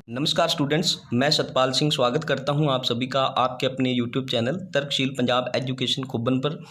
नमस्कार स्टूडेंट्स, मैं सतपाल सिंह स्वागत करता हूं आप सभी का आपके अपने YouTube channel तर्कशील Punjab education Khubban पर।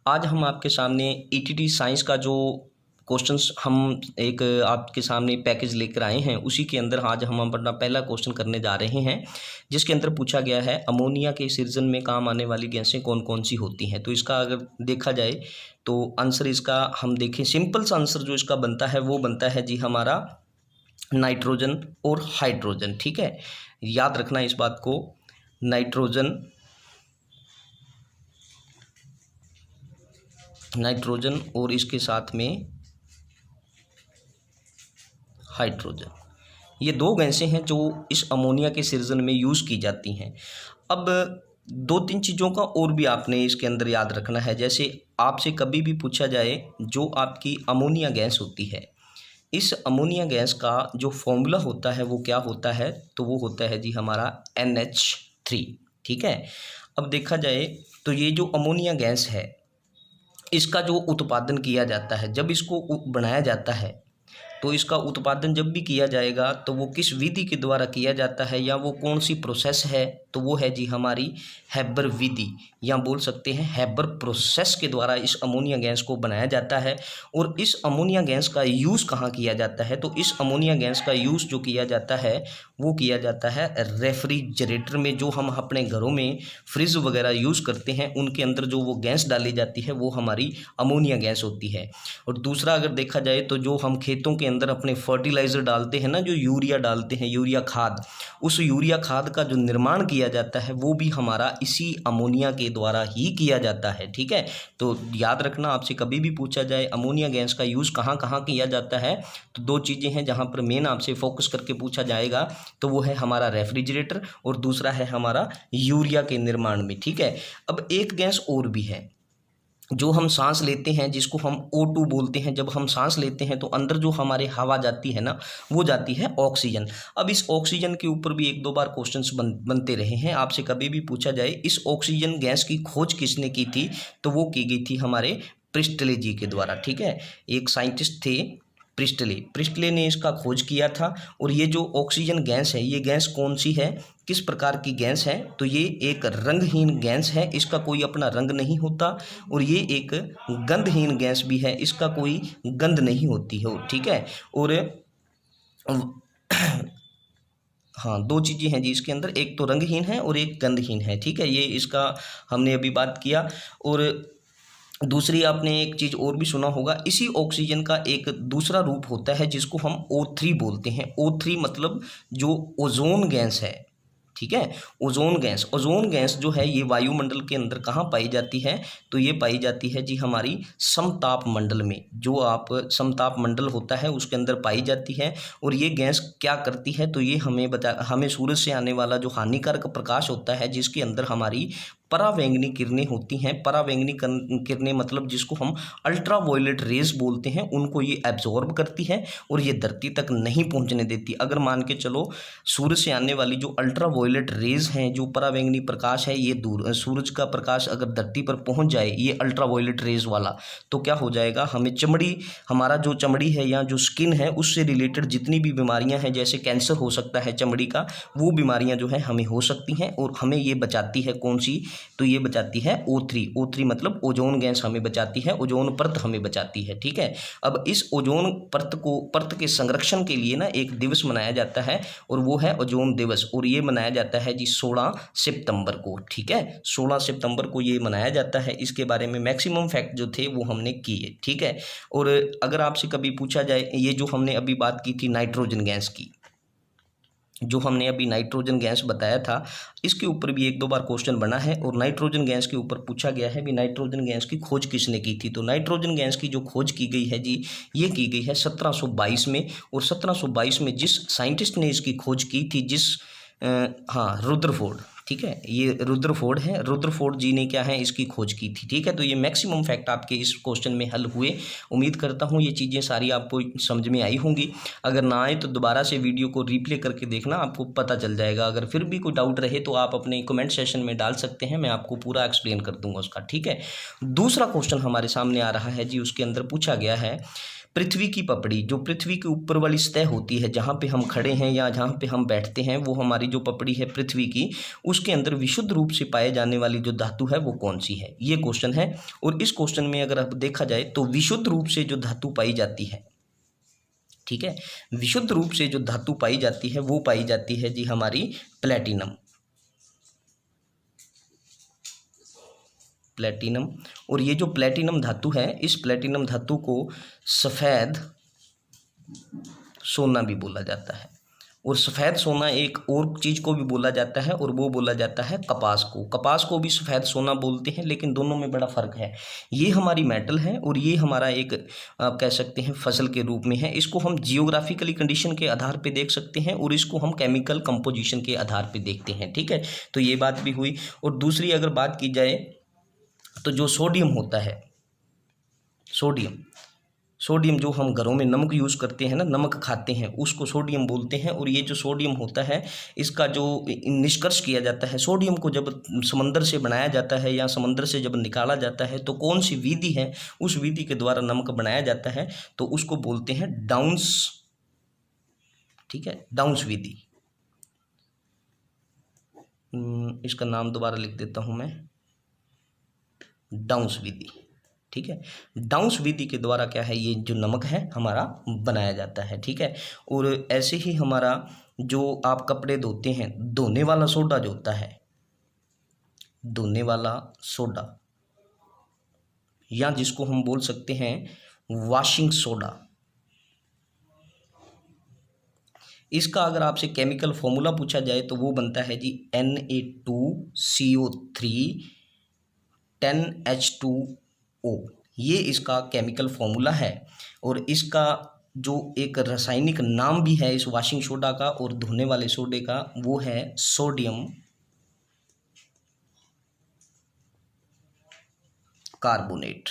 आज हम आपके सामने ईटीटी साइंस का जो क्वेश्चंस हम एक आपके सामने पैकेज लेकर आए हैं, उसी के अंदर आज हम अपना पहला क्वेश्चन करने जा रहे हैं, जिसके अंदर पूछा गया है अमोनिया के सृजन में काम आने वाली गैसें कौन कौन सी होती हैं। तो इसका अगर देखा जाए तो आंसर इसका हम देखें, सिंपल सा आंसर जो इसका बनता है वो बनता है जी हमारा नाइट्रोजन और हाइड्रोजन। ठीक है, याद रखना इस बात को, नाइट्रोजन और इसके साथ में हाइड्रोजन, ये दो गैसें हैं जो इस अमोनिया के सृजन में यूज़ की जाती हैं। अब दो तीन चीज़ों का और भी आपने इसके अंदर याद रखना है। जैसे आपसे कभी भी पूछा जाए जो आपकी अमोनिया गैस होती है, इस अमोनिया गैस का जो फॉर्मूला होता है वो क्या होता है, तो वो होता है जी हमारा NH3। ठीक है, अब देखा जाए तो ये जो अमोनिया गैस है, इसका जो उत्पादन किया जाता है, जब इसको बनाया जाता है तो इसका उत्पादन जब भी किया जाएगा तो वो किस विधि के द्वारा किया जाता है या वो कौन सी प्रोसेस है, तो वो है जी हमारी हैबर विधि, या बोल सकते हैं हैबर प्रोसेस के द्वारा इस अमोनिया गैस को बनाया जाता है। और इस अमोनिया गैस का यूज़ कहाँ किया जाता है, तो इस अमोनिया गैस का यूज़ जो किया जाता है वो किया जाता है रेफ्रिजरेटर में। जो हम अपने घरों में फ्रिज वगैरह यूज़ करते हैं, उनके अंदर जो वो गैस डाली जाती है वो हमारी अमोनिया गैस होती है। और दूसरा अगर देखा जाए तो जो हम खेतों के अंदर अपने फर्टिलाइज़र डालते हैं ना, जो यूरिया डालते हैं, यूरिया खाद, उस यूरिया खाद का जो निर्माण किया जाता है वो भी हमारा इसी अमोनिया के द्वारा ही किया जाता है। ठीक है, तो याद रखना, आपसे कभी भी पूछा जाए अमोनिया गैस का यूज़ कहाँ कहाँ किया जाता है, तो दो चीज़ें हैं जहाँ पर मेन आपसे फोकस करके पूछा जाएगा, तो वो है हमारा रेफ्रिजरेटर और दूसरा है हमारा यूरिया के निर्माण में। ठीक है, अब एक गैस और भी है जो हम सांस लेते हैं, जिसको हम O2 बोलते हैं। जब हम सांस लेते हैं तो अंदर जो हमारे हवा जाती है ना, वो जाती है ऑक्सीजन। अब इस ऑक्सीजन के ऊपर भी एक दो बार क्वेश्चंस बनते रहे हैं। आपसे कभी भी पूछा जाए इस ऑक्सीजन गैस की खोज किसने की थी, तो वो की गई थी हमारे प्रिस्टले जी के द्वारा। ठीक है, एक साइंटिस्ट थे प्रिस्टले ने इसका खोज किया था। और ये जो ऑक्सीजन गैस है, ये गैस कौन सी है, किस प्रकार की गैस है, तो ये एक रंगहीन गैस है, इसका कोई अपना रंग नहीं होता। और ये एक गंधहीन गैस भी है, इसका कोई गंध नहीं होती हो। ठीक है, और हाँ, दो चीज़ें हैं जी इसके अंदर, एक तो रंगहीन है और एक गंधहीन है। ठीक है, ये इसका हमने अभी बात किया। और दूसरी आपने एक चीज़ और भी सुना होगा, इसी ऑक्सीजन का एक दूसरा रूप होता है जिसको हम O3 बोलते हैं। O3 मतलब जो ओजोन गैस है। ठीक है, ओजोन गैस जो है ये वायुमंडल के अंदर कहाँ पाई जाती है, तो ये पाई जाती है जी हमारी समताप मंडल में। जो आप समताप मंडल होता है उसके अंदर पाई जाती है। और ये गैस क्या करती है, तो ये हमें सूरज से आने वाला जो हानिकारक प्रकाश होता है, जिसके अंदर हमारी परावैंगनी किरणें होती हैं, परावैंगनी किरणें मतलब जिसको हम अल्ट्रा वायलेट रेज बोलते हैं, उनको ये एब्जॉर्ब करती है और ये धरती तक नहीं पहुंचने देती। अगर मान के चलो सूरज से आने वाली जो अल्ट्रा वायलेट रेज हैं, जो परावैंगनी प्रकाश है, ये दूर सूरज का प्रकाश अगर धरती पर पहुंच जाए, ये अल्ट्रा वायलेट रेज वाला, तो क्या हो जाएगा, हमें हमारा जो चमड़ी है या जो स्किन है उससे रिलेटेड जितनी भी बीमारियां हैं, जैसे कैंसर हो सकता है चमड़ी का, वो बीमारियां जो है हमें हो सकती हैं। और हमें ये बचाती है कौन सी, तो ये बचाती है O3 मतलब ओजोन गैस हमें बचाती है, ओजोन परत हमें बचाती है। ठीक है, अब इस ओजोन परत के संरक्षण के लिए ना एक दिवस मनाया जाता है और वो है ओजोन दिवस। और ये मनाया जाता है जी 16 सितंबर को। ठीक है, 16 सितंबर को ये मनाया जाता है। इसके बारे में मैक्सिमम फैक्ट जो थे वो हमने किए। ठीक है, और अगर आपसे कभी पूछा जाए, ये जो हमने अभी बात की थी नाइट्रोजन गैस की, जो हमने अभी नाइट्रोजन गैस बताया था, इसके ऊपर भी एक दो बार क्वेश्चन बना है। और नाइट्रोजन गैस के ऊपर पूछा गया है भी नाइट्रोजन गैस की खोज किसने की थी, तो नाइट्रोजन गैस की जो खोज की गई है जी, ये की गई है 1722 में। और 1722 में जिस साइंटिस्ट ने इसकी खोज की थी, रुदरफोर्ड। ठीक है, ये रुदरफोर्ड है, रुदरफोर्ड जी ने क्या है इसकी खोज की थी। ठीक है, तो ये मैक्सिमम फैक्ट आपके इस क्वेश्चन में हल हुए। उम्मीद करता हूँ ये चीज़ें सारी आपको समझ में आई होंगी। अगर ना आए तो दोबारा से वीडियो को रिप्ले करके देखना, आपको पता चल जाएगा। अगर फिर भी कोई डाउट रहे तो आप अपने कमेंट सेशन में डाल सकते हैं, मैं आपको पूरा एक्सप्लेन कर दूंगा उसका। ठीक है, दूसरा क्वेश्चन हमारे सामने आ रहा है जी, उसके अंदर पूछा गया है पृथ्वी की पपड़ी, जो पृथ्वी के ऊपर वाली सतह होती है जहाँ पे हम खड़े हैं या जहाँ पे हम बैठते हैं, वो हमारी जो पपड़ी है पृथ्वी की, उसके अंदर विशुद्ध रूप से पाए जाने वाली जो धातु है वो कौन सी है, ये क्वेश्चन है। और इस क्वेश्चन में अगर अब देखा जाए तो विशुद्ध रूप से जो धातु पाई जाती है, ठीक है, विशुद्ध रूप से जो धातु पाई जाती है वो पाई जाती है जी हमारी प्लेटिनम। प्लेटिनम। और ये जो प्लेटिनम धातु है, इस प्लेटिनम धातु को सफ़ेद सोना भी बोला जाता है। और सफ़ेद सोना एक और चीज़ को भी बोला जाता है, और वो बोला जाता है कपास को। कपास को भी सफ़ेद सोना बोलते हैं, लेकिन दोनों में बड़ा फ़र्क है। ये हमारी मेटल है और ये हमारा एक आप कह सकते हैं फसल के रूप में है। इसको हम जियोग्राफिकली कंडीशन के आधार पे देख सकते हैं और इसको हम केमिकल कंपोजिशन के आधार पे देखते हैं, ठीक है। तो ये बात भी हुई। और दूसरी अगर बात की जाए तो जो सोडियम होता है, सोडियम जो हम घरों में नमक यूज़ करते हैं ना, नमक खाते हैं, उसको सोडियम बोलते हैं। और ये जो सोडियम होता है, इसका जो निष्कर्ष किया जाता है, सोडियम को जब समंदर से बनाया जाता है या समंदर से जब निकाला जाता है तो कौन सी विधि है, उस विधि के द्वारा नमक बनाया जाता है, तो उसको बोलते हैं डाउन्स, ठीक है, डाउन्स विधि। इसका नाम दोबारा लिख देता हूँ मैं, डाउन्स विधि, ठीक है। डाउन्स विधि के द्वारा क्या है, ये जो नमक है हमारा बनाया जाता है, ठीक है। और ऐसे ही हमारा जो आप कपड़े धोते हैं, धोने वाला सोडा जो होता है, धोने वाला सोडा, या जिसको हम बोल सकते हैं वॉशिंग सोडा, इसका अगर आपसे केमिकल फॉर्मूला पूछा जाए तो वो बनता है जी Na2CO3 10H2O। ये इसका केमिकल फॉर्मूला है। और इसका जो एक रासायनिक नाम भी है इस वॉशिंग सोडा का और धोने वाले सोडे का, वो है सोडियम कार्बोनेट,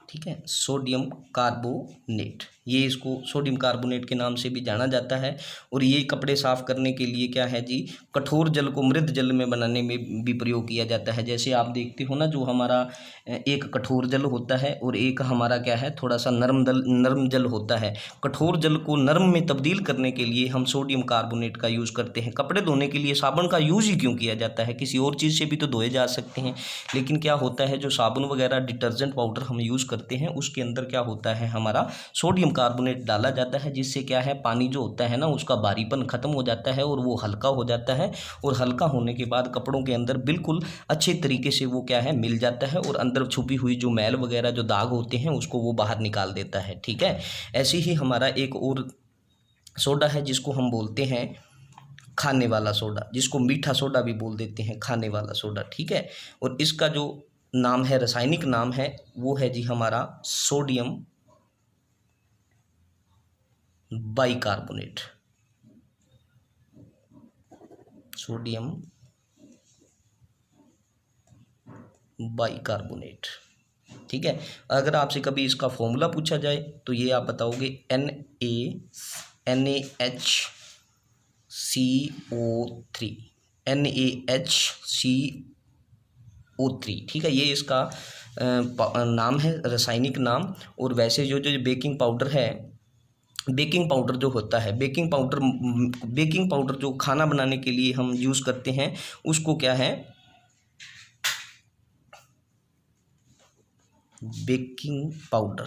ठीक है, सोडियम कार्बोनेट। ये इसको सोडियम कार्बोनेट के नाम से भी जाना जाता है। और ये कपड़े साफ़ करने के लिए क्या है जी, कठोर जल को मृद जल में बनाने में भी प्रयोग किया जाता है। जैसे आप देखते हो ना, जो हमारा एक कठोर जल होता है और एक हमारा क्या है, थोड़ा सा नरम जल होता है। कठोर जल को नरम में तब्दील करने के लिए हम सोडियम कार्बोनेट का यूज़ करते हैं। कपड़े धोने के लिए साबुन का यूज़ ही क्यों किया जाता है, किसी और चीज़ से भी तो धोए जा सकते हैं। लेकिन क्या होता है, जो साबुन वगैरह डिटर्जेंट पाउडर हम यूज़ करते हैं, उसके अंदर क्या होता है, हमारा सोडियम कार्बोनेट डाला जाता है, जिससे क्या है, पानी जो होता है ना, उसका भारीपन खत्म हो जाता है और वो हल्का हो जाता है। और हल्का होने के बाद कपड़ों के अंदर बिल्कुल अच्छे तरीके से वो क्या है, मिल जाता है और अंदर छुपी हुई जो मैल वगैरह जो दाग होते हैं उसको वो बाहर निकाल देता है, ठीक है। ऐसे ही हमारा एक और सोडा है जिसको हम बोलते हैं खाने वाला सोडा, जिसको मीठा सोडा भी बोल देते हैं, खाने वाला सोडा, ठीक है। और इसका जो नाम है, रासायनिक नाम है, वो है जी हमारा सोडियम बाइकार्बोनेट, सोडियम बाइकार्बोनेट, ठीक है। अगर आपसे कभी इसका फॉर्मूला पूछा जाए तो ये आप बताओगे NaHCO3, ठीक है। ये इसका नाम है, रासायनिक नाम। और वैसे जो बेकिंग पाउडर है, बेकिंग पाउडर जो होता है, बेकिंग पाउडर जो खाना बनाने के लिए हम यूज़ करते हैं, उसको क्या है, बेकिंग पाउडर,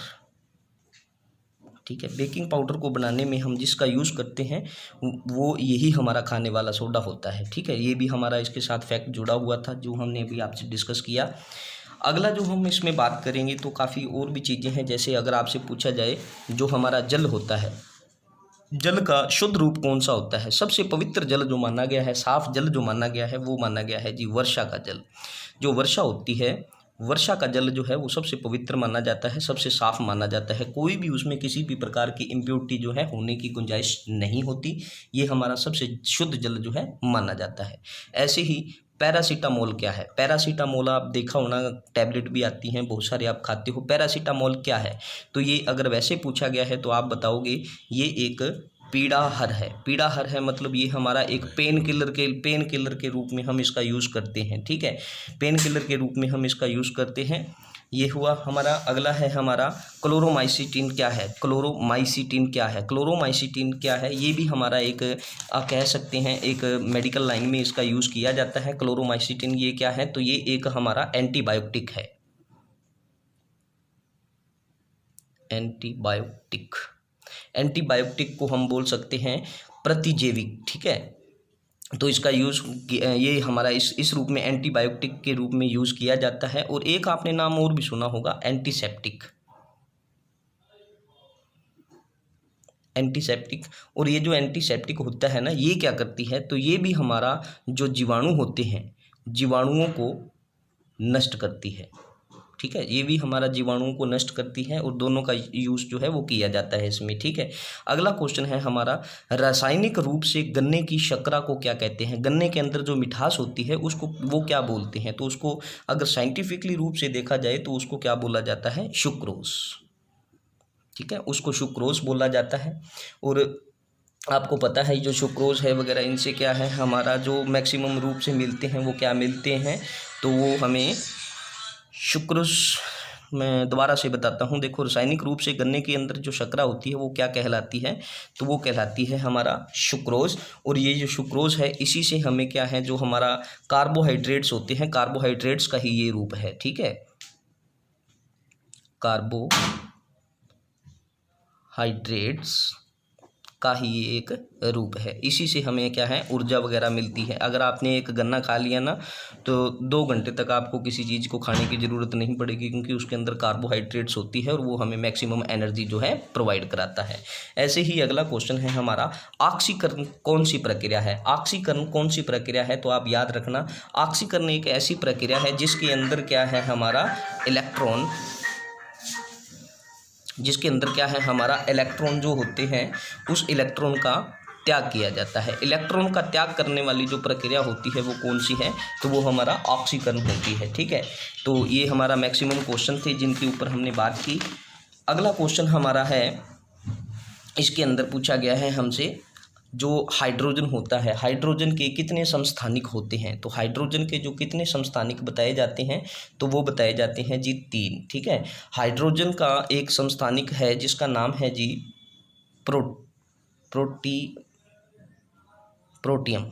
ठीक है। बेकिंग पाउडर को बनाने में हम जिसका यूज़ करते हैं वो यही हमारा खाने वाला सोडा होता है, ठीक है। ये भी हमारा इसके साथ फैक्ट जुड़ा हुआ था जो हमने अभी आपसे डिस्कस किया। अगला जो हम इसमें बात करेंगे तो काफ़ी और भी चीज़ें हैं। जैसे अगर आपसे पूछा जाए, जो हमारा जल होता है, जल का शुद्ध रूप कौन सा होता है, सबसे पवित्र जल जो माना गया है, साफ जल जो माना गया है, वो माना गया है जी वर्षा का जल। जो वर्षा होती है, वर्षा का जल जो है वो सबसे पवित्र माना जाता है, सबसे साफ माना जाता है। कोई भी उसमें किसी भी प्रकार की इम्प्योरिटी जो है होने की गुंजाइश नहीं होती। ये हमारा सबसे शुद्ध जल जो है माना जाता है। ऐसे ही पैरासीटामोल क्या है, पैरासीटामोल आप देखा होना, टैबलेट भी आती हैं, बहुत सारे आप खाते हो। पैरासीटामोल क्या है, तो ये अगर वैसे पूछा गया है तो आप बताओगे ये एक पीड़ाहर है। पीड़ाहर है मतलब ये हमारा एक पेन किलर के रूप में हम इसका यूज़ करते हैं, ठीक है। पेन किलर के रूप में हम इसका यूज़ करते हैं। ये हुआ हमारा। अगला है हमारा क्लोरोमाइसिटिन क्या है, क्लोरोमाइसिटिन क्या है, क्लोरोमाइसिटिन क्या है, ये भी हमारा एक आप कह सकते हैं एक मेडिकल लाइन में इसका यूज़ किया जाता है। क्लोरोमाइसिटिन ये क्या है, तो ये एक हमारा एंटीबायोटिक है, एंटीबायोटिक। एंटीबायोटिक को हम बोल सकते हैं प्रतिजैविक, ठीक है। तो इसका यूज़ ये हमारा इस रूप में एंटीबायोटिक के रूप में यूज़ किया जाता है। और एक आपने नाम और भी सुना होगा, एंटीसेप्टिक, एंटीसेप्टिक। और ये जो एंटीसेप्टिक होता है ना, ये क्या करती है, तो ये भी हमारा जो जीवाणु होते हैं, जीवाणुओं को नष्ट करती है, ठीक है। ये भी हमारा जीवाणुओं को नष्ट करती है और दोनों का यूज़ जो है वो किया जाता है इसमें, ठीक है। अगला क्वेश्चन है हमारा, रासायनिक रूप से गन्ने की शर्करा को क्या कहते हैं, गन्ने के अंदर जो मिठास होती है उसको वो क्या बोलते हैं, तो उसको अगर साइंटिफिकली रूप से देखा जाए तो उसको क्या बोला जाता है, सुक्रोज, ठीक है, उसको सुक्रोज बोला जाता है। और आपको पता है जो सुक्रोज है वगैरह, इनसे क्या है हमारा जो मैक्सिमम रूप से मिलते हैं वो क्या मिलते हैं, तो वो हमें सुक्रोज, मैं दोबारा से बताता हूँ। देखो, रासायनिक रूप से गन्ने के अंदर जो शर्करा होती है वो क्या कहलाती है, तो वो कहलाती है हमारा सुक्रोज। और ये जो सुक्रोज है इसी से हमें क्या है, जो हमारा कार्बोहाइड्रेट्स होते हैं, कार्बोहाइड्रेट्स का ही ये रूप है, ठीक है, कार्बोहाइड्रेट्स का ही ये एक रूप है। इसी से हमें क्या है, ऊर्जा वगैरह मिलती है। अगर आपने एक गन्ना खा लिया ना, तो 2 घंटे तक आपको किसी चीज़ को खाने की ज़रूरत नहीं पड़ेगी, क्योंकि उसके अंदर कार्बोहाइड्रेट्स होती है और वो हमें मैक्सिमम एनर्जी जो है प्रोवाइड कराता है। ऐसे ही अगला क्वेश्चन है हमारा, ऑक्सीकरण कौन सी प्रक्रिया है, ऑक्सीकरण कौन सी प्रक्रिया है, तो आप याद रखना, ऑक्सीकरण एक ऐसी प्रक्रिया है जिसके अंदर क्या है हमारा इलेक्ट्रॉन, जिसके अंदर क्या है हमारा इलेक्ट्रॉन जो होते हैं उस इलेक्ट्रॉन का त्याग किया जाता है। इलेक्ट्रॉन का त्याग करने वाली जो प्रक्रिया होती है वो कौन सी है, तो वो हमारा ऑक्सीकरण होती है, ठीक है। तो ये हमारा मैक्सिमम क्वेश्चन थे जिनके ऊपर हमने बात की। अगला क्वेश्चन हमारा है, इसके अंदर पूछा गया है हमसे, जो हाइड्रोजन होता है, हाइड्रोजन के कितने समस्थानिक होते हैं, तो हाइड्रोजन के जो कितने समस्थानिक बताए जाते हैं, तो वो बताए जाते हैं जी 3, ठीक है। हाइड्रोजन का एक समस्थानिक है जिसका नाम है जी प्रोटियम,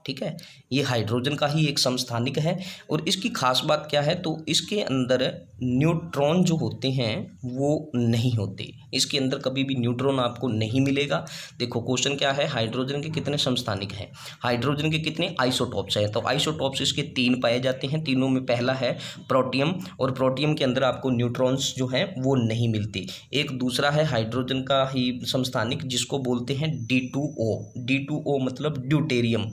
ठीक है। ये हाइड्रोजन का ही एक समस्थानिक है। और इसकी खास बात क्या है, तो इसके अंदर न्यूट्रॉन जो होते हैं वो नहीं होते, इसके अंदर कभी भी न्यूट्रॉन आपको नहीं मिलेगा। देखो क्वेश्चन क्या है, हाइड्रोजन के कितने समस्थानिक हैं, हाइड्रोजन के कितने आइसोटॉप्स हैं, तो आइसोटॉप्स इसके 3 पाए जाते हैं। तीनों में पहला है प्रोटियम, और प्रोटियम के अंदर आपको न्यूट्रॉन्स जो हैं वो नहीं मिलते। एक दूसरा है हाइड्रोजन का ही समस्थानिक जिसको बोलते हैं D2O, D2O मतलब ड्यूटेरियम,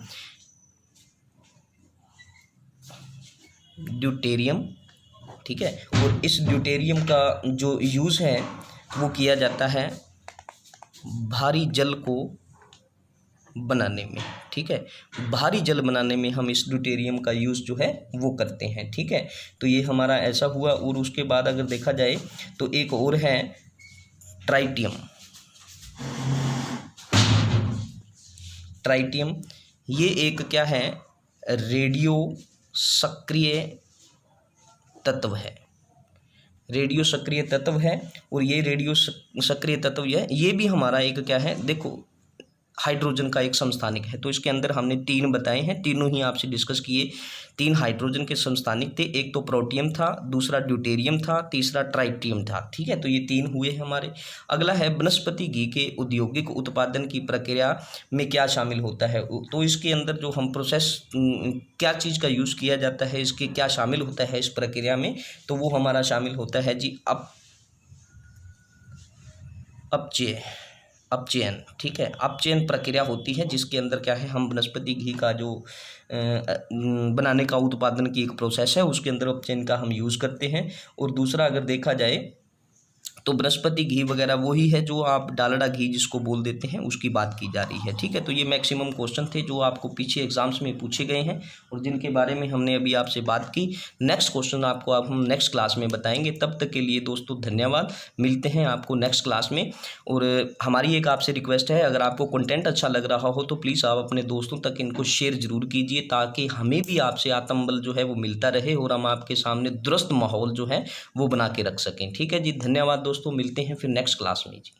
ड्यूटेरियम, ठीक है। और इस ड्यूटेरियम का जो यूज़ है वो किया जाता है भारी जल को बनाने में, ठीक है। भारी जल बनाने में हम इस ड्यूटेरियम का यूज़ जो है वो करते हैं, ठीक है। तो ये हमारा ऐसा हुआ। और उसके बाद अगर देखा जाए तो एक और है ट्राइटियम, ट्राइटियम ये एक क्या है, रेडियो सक्रिय तत्व है, रेडियो सक्रिय तत्व है। और ये रेडियो सक्रिय तत्व ये भी हमारा एक क्या है, देखो हाइड्रोजन का एक समस्थानिक है। तो इसके अंदर हमने 3 बताए हैं, तीनों ही आपसे डिस्कस किए। 3 हाइड्रोजन के समस्थानिक थे, एक तो प्रोटियम था, दूसरा ड्यूटेरियम था, तीसरा ट्राइटियम था, ठीक है। तो ये 3 हुए हमारे। अगला है वनस्पति घी के औद्योगिक उत्पादन की प्रक्रिया में क्या शामिल होता है, तो इसके अंदर जो हम प्रोसेस क्या चीज़ का यूज़ किया जाता है, इसके क्या शामिल होता है इस प्रक्रिया में, तो वो हमारा शामिल होता है जी अपचयन, ठीक है। अपचयन प्रक्रिया होती है जिसके अंदर क्या है, हम वनस्पति घी का जो बनाने का उत्पादन की एक प्रोसेस है उसके अंदर अपचयन का हम यूज़ करते हैं। और दूसरा अगर देखा जाए तो बृहस्पति घी वगैरह वही है जो आप डालडा घी जिसको बोल देते हैं, उसकी बात की जा रही है। ठीक है, तो ये मैक्सिमम क्वेश्चन थे जो आपको पीछे एग्जाम्स में पूछे गए हैं और जिनके बारे में हमने अभी आपसे बात की। नेक्स्ट क्वेश्चन आपको अब हम नेक्स्ट क्लास में बताएंगे। तब तक के लिए दोस्तों धन्यवाद, मिलते हैं आपको नेक्स्ट क्लास में। और हमारी एक आपसे रिक्वेस्ट है, अगर आपको कंटेंट अच्छा लग रहा हो तो प्लीज़ आप अपने दोस्तों तक इनको शेयर जरूर कीजिए, ताकि हमें भी आपसे आत्मबल जो है वो मिलता रहे और हम आपके सामने दुरुस्त माहौल जो है वो बना के रख सकें। ठीक है जी, धन्यवाद दोस्तों, मिलते हैं फिर नेक्स्ट क्लास में जी।